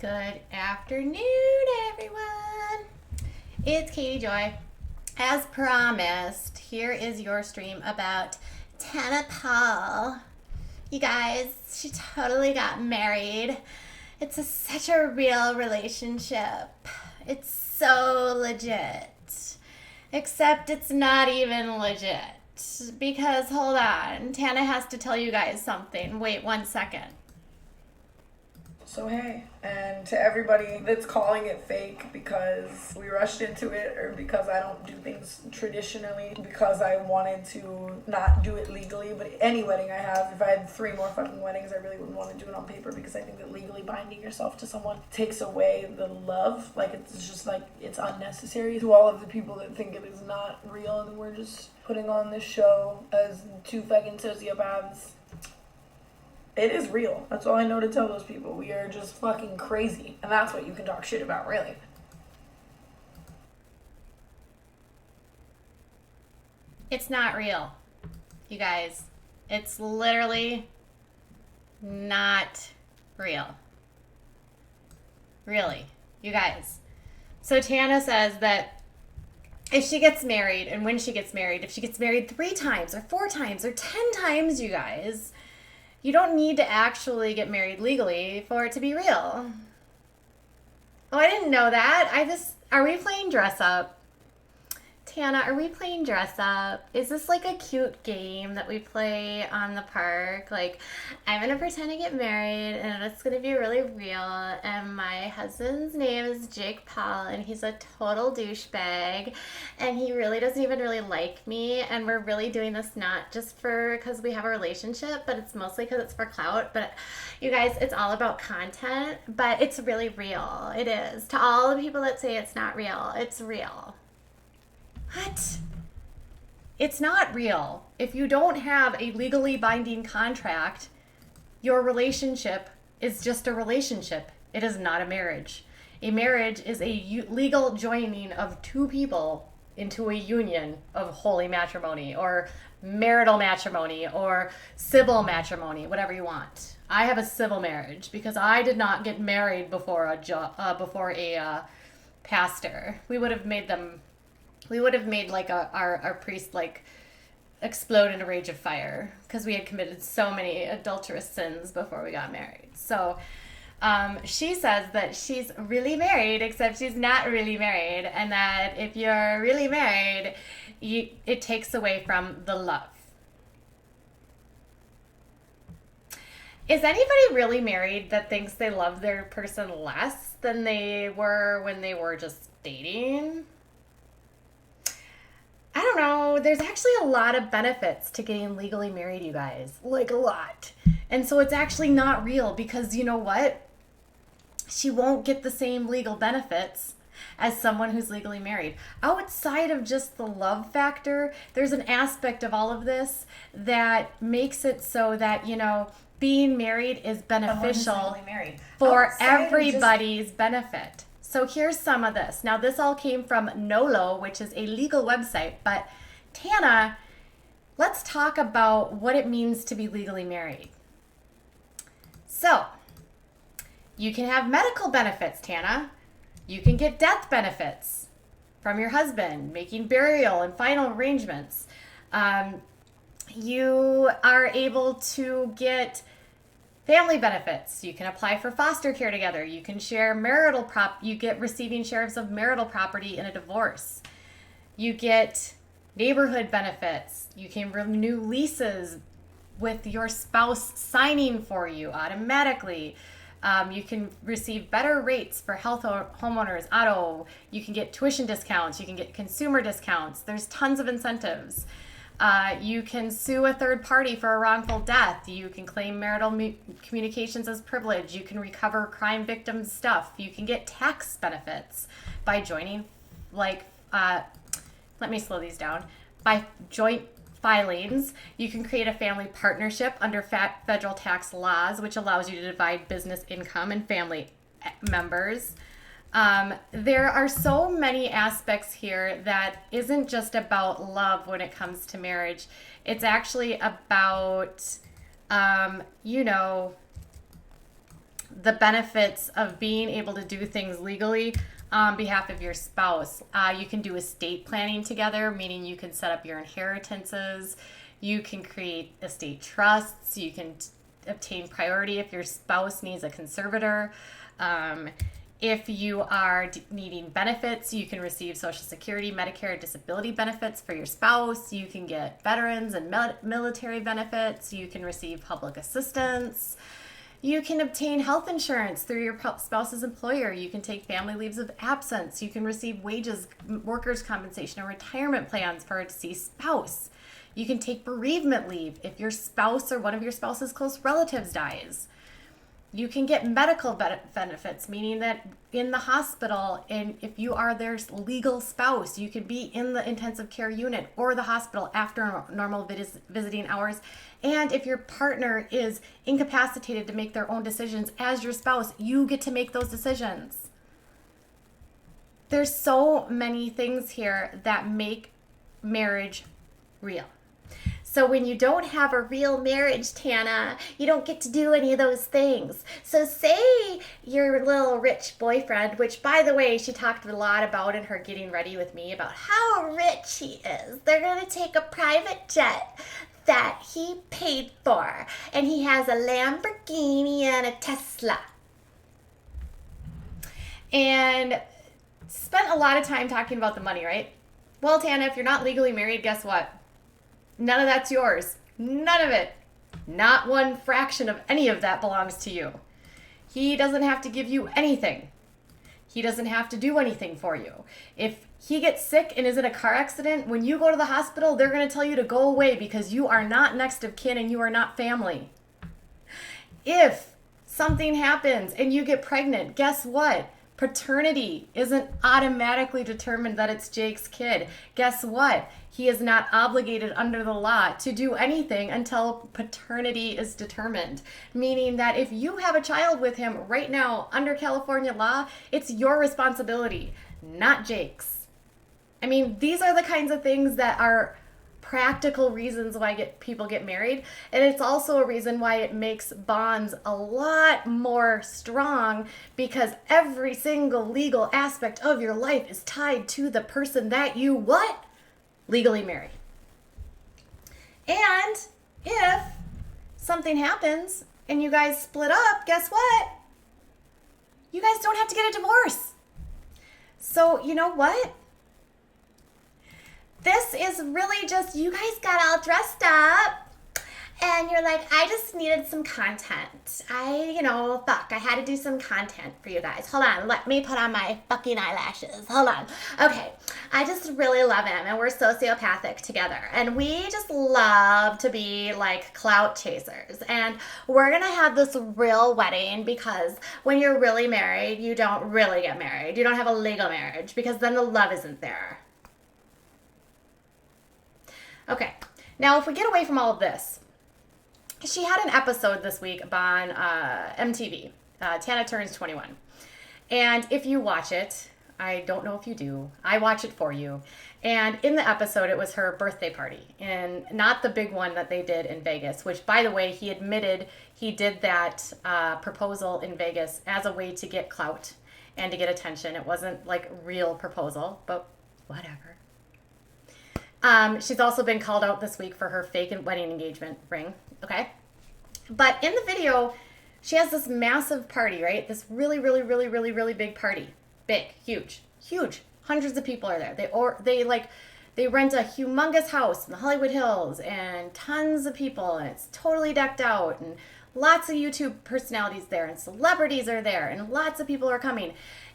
Good afternoon, everyone. It's Katie Joy. As promised, here is your stream about Tana Paul. You guys, she totally got married. It's such a real relationship. It's so legit. Except it's not even legit. Because, hold on, Tana has to tell you guys something. Wait 1 second. So hey, and to everybody that's calling it fake because we rushed into it or because I don't do things traditionally, because I wanted to not do it legally, but any wedding I have, if I had 3 more fucking weddings, I really wouldn't want to do it on paper because I think that legally binding yourself to someone takes away the love. Like, it's just like, it's unnecessary. To all of the people that think it is not real and we're just putting on this show as 2 fucking sociopaths, it is real. That's all I know to tell those people. We are just fucking crazy. And that's what you can talk shit about, really. It's not real, you guys. It's literally not real. Really, you guys. So Tana says that if she gets married, and when she gets married, if she gets married 3 times or 4 times or 10 times, you guys, you don't need to actually get married legally for it to be real. Oh, I didn't know that. Are we playing dress up? Tana, are we playing dress up? Is this like a cute game that we play on the park? Like, I'm going to pretend to get married and it's going to be really real. And my husband's name is Jake Paul and he's a total douchebag. And he really doesn't even really like me. And we're really doing this not just because we have a relationship, but it's mostly because it's for clout. But you guys, it's all about content, but it's really real. It is. To all the people that say it's not real, it's real. What? It's not real. If you don't have a legally binding contract, your relationship is just a relationship. It is not a marriage. A marriage is a legal joining of 2 people into a union of holy matrimony or marital matrimony or civil matrimony, whatever you want. I have a civil marriage because I did not get married before a pastor. We would have made like our priest like explode in a rage of fire because we had committed so many adulterous sins before we got married. So she says that she's really married, except she's not really married, and that if you're really married, it takes away from the love. Is anybody really married that thinks they love their person less than they were when they were just dating? I don't know. There's actually a lot of benefits to getting legally married, you guys. Like, a lot. And so it's actually not real because you know what? She won't get the same legal benefits as someone who's legally married. Outside of just the love factor, there's an aspect of all of this that makes it so that, being married is beneficial for everybody's benefit. So here's some of this. Now, this all came from NOLO, which is a legal website. But Tana, let's talk about what it means to be legally married. So, you can have medical benefits, Tana. You can get death benefits from your husband, making burial and final arrangements. You are able to get family benefits. You can apply for foster care together. You can share you get receiving shares of marital property in a divorce. You get neighborhood benefits. You can renew leases with your spouse signing for you automatically. You can receive better rates for health homeowners, auto. You can get tuition discounts. You can get consumer discounts. There's tons of incentives. You can sue a third party for a wrongful death. You can claim marital communications as privilege. You can recover crime victim stuff. You can get tax benefits by joining, let me slow these down. By joint filings, you can create a family partnership under federal tax laws, which allows you to divide business income and family members. There are so many aspects here that isn't just about love when it comes to marriage. It's actually about, the benefits of being able to do things legally on behalf of your spouse. You can do estate planning together, meaning you can set up your inheritances. You can create estate trusts. You can obtain priority if your spouse needs a conservator. If you are needing benefits, you can receive Social Security, Medicare, disability benefits for your spouse. You can get veterans and military benefits. You can receive public assistance. You can obtain health insurance through your spouse's employer. You can take family leaves of absence. You can receive wages, workers' compensation, and retirement plans for a deceased spouse. You can take bereavement leave if your spouse or one of your spouse's close relatives dies. You can get medical benefits, meaning that in the hospital, and if you are their legal spouse, you can be in the intensive care unit or the hospital after normal visiting hours. And if your partner is incapacitated to make their own decisions as your spouse, you get to make those decisions. There's so many things here that make marriage real. So when you don't have a real marriage, Tana, you don't get to do any of those things. So say your little rich boyfriend, which by the way, she talked a lot about in her getting ready with me about how rich he is. They're going to take a private jet that he paid for, and he has a Lamborghini and a Tesla. And spent a lot of time talking about the money, right? Well, Tana, if you're not legally married, guess what? None of that's yours. None of it. Not one fraction of any of that belongs to you. He doesn't have to give you anything. He doesn't have to do anything for you. If he gets sick and is in a car accident, when you go to the hospital, they're going to tell you to go away because you are not next of kin and you are not family. If something happens and you get pregnant, guess what? Paternity isn't automatically determined that it's Jake's kid. Guess what? He is not obligated under the law to do anything until paternity is determined. Meaning that if you have a child with him right now under California law, it's your responsibility, not Jake's. I mean, these are the kinds of things that are practical reasons why people get married, and it's also a reason why it makes bonds a lot more strong, because every single legal aspect of your life is tied to the person that you what? Legally marry. And if something happens and you guys split up, guess what? You guys don't have to get a divorce. So you know what? This is really just, you guys got all dressed up and you're like, I just needed some content. I had to do some content for you guys. Hold on, let me put on my fucking eyelashes. Hold on. Okay, I just really love him and we're sociopathic together. And we just love to be like clout chasers. And we're gonna have this real wedding because when you're really married, you don't really get married. You don't have a legal marriage because then the love isn't there. Okay, now if we get away from all of this, she had an episode this week on MTV, Tana Turns 21. And if you watch it, I don't know if you do, I watch it for you. And in the episode, it was her birthday party, and not the big one that they did in Vegas, which, by the way, he admitted he did that proposal in Vegas as a way to get clout and to get attention. It wasn't like real proposal, but whatever. She's also been called out this week for her fake wedding engagement ring, okay? But in the video, she has this massive party, right? This really, really, really, really, really big party. Big, huge, huge. Hundreds of people are there. They rent a humongous house in the Hollywood Hills and tons of people, and it's totally decked out, and lots of YouTube personalities there, and celebrities are there, and lots of people are coming.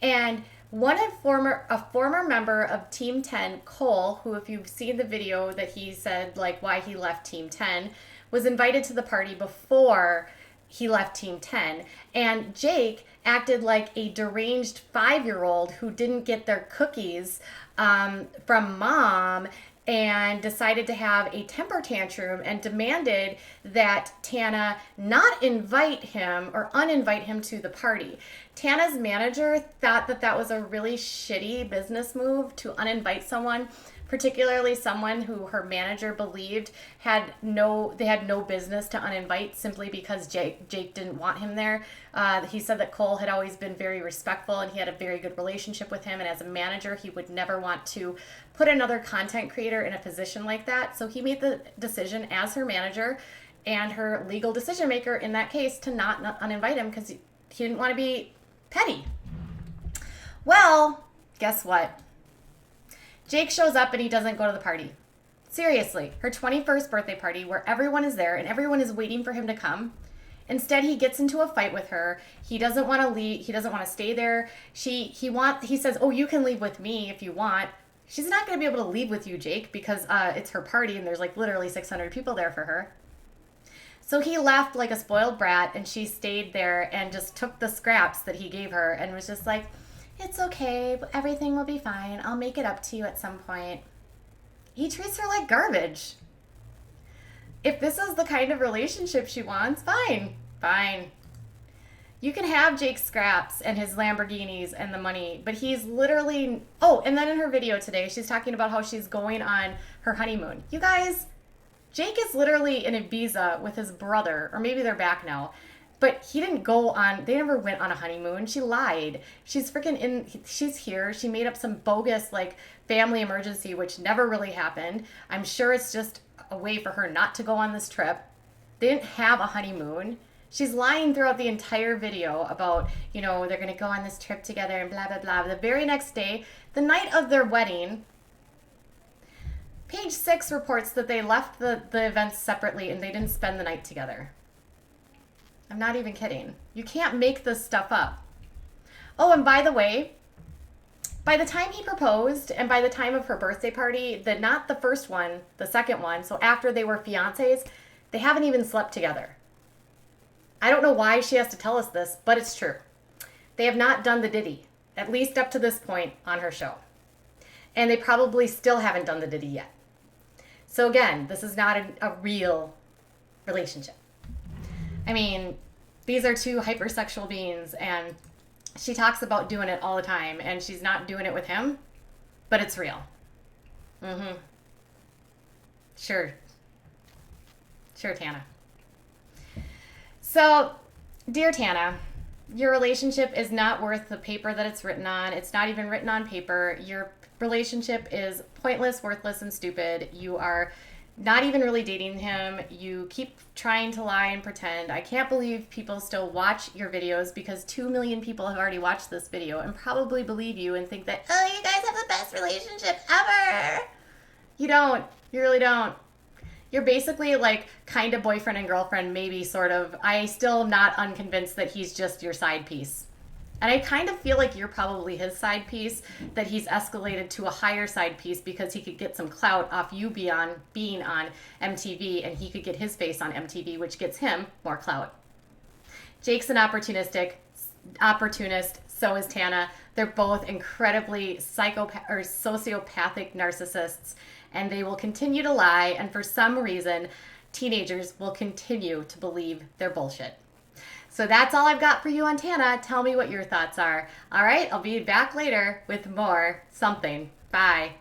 And a former member of Team 10, Cole, who, if you've seen the video that he said like why he left Team 10, was invited to the party before he left Team 10. And Jake acted like a deranged 5-year-old who didn't get their cookies from mom and decided to have a temper tantrum and demanded that Tana not invite him or uninvite him to the party. Tana's manager thought that was a really shitty business move to uninvite someone particularly someone who her manager believed they had no business to uninvite simply because Jake didn't want him there. He said that Cole had always been very respectful and he had a very good relationship with him, and as a manager he would never want to put another content creator in a position like that. So he made the decision as her manager and her legal decision maker in that case to not uninvite him because he didn't want to be petty. Well, guess what? Jake shows up and he doesn't go to the party. Seriously, her 21st birthday party where everyone is there and everyone is waiting for him to come. Instead, he gets into a fight with her. He doesn't want to leave. He doesn't want to stay there. He says, "Oh, you can leave with me if you want." She's not going to be able to leave with you, Jake, because it's her party and there's like literally 600 people there for her. So he left like a spoiled brat and she stayed there and just took the scraps that he gave her and was just like, "It's okay, everything will be fine. I'll make it up to you at some point." He treats her like garbage. If this is the kind of relationship she wants, fine. You can have Jake's scraps and his Lamborghinis and the money, but he's literally... Oh, and then in her video today, she's talking about how she's going on her honeymoon. You guys, Jake is literally in Ibiza with his brother, or maybe they're back now. But he didn't go on, they never went on a honeymoon. She lied. She's here. She made up some bogus, like, family emergency, which never really happened. I'm sure it's just a way for her not to go on this trip. They didn't have a honeymoon. She's lying throughout the entire video about, they're going to go on this trip together and blah, blah, blah. The very next day, the night of their wedding, Page 6 reports that they left the events separately and they didn't spend the night together. I'm not even kidding. You can't make this stuff up. Oh, and by the way, by the time he proposed and by the time of her birthday party, not the first one, the second one, so after they were fiancés, they haven't even slept together. I don't know why she has to tell us this, but it's true. They have not done the Diddy, at least up to this point on her show. And they probably still haven't done the Diddy yet. So again, this is not a real relationship. I mean, these are two hypersexual beings, and she talks about doing it all the time, and she's not doing it with him, but it's real. Sure, Tana. So, dear Tana, your relationship is not worth the paper that it's written on. It's not even written on paper. Your relationship is pointless, worthless, and stupid. You are not even really dating him. You keep trying to lie and pretend. I can't believe people still watch your videos because 2 million people have already watched this video and probably believe you and think that, oh, you guys have the best relationship ever. You don't. You really don't. You're basically like kind of boyfriend and girlfriend, maybe sort of. I still am not unconvinced that he's just your side piece. And I kind of feel like you're probably his side piece, that he's escalated to a higher side piece because he could get some clout off you being on MTV, and he could get his face on MTV, which gets him more clout. Jake's an opportunist, so is Tana. They're both incredibly sociopathic narcissists, and they will continue to lie, and for some reason, teenagers will continue to believe their bullshit. So that's all I've got for you on Tana. Tell me what your thoughts are. All right, I'll be back later with more something. Bye.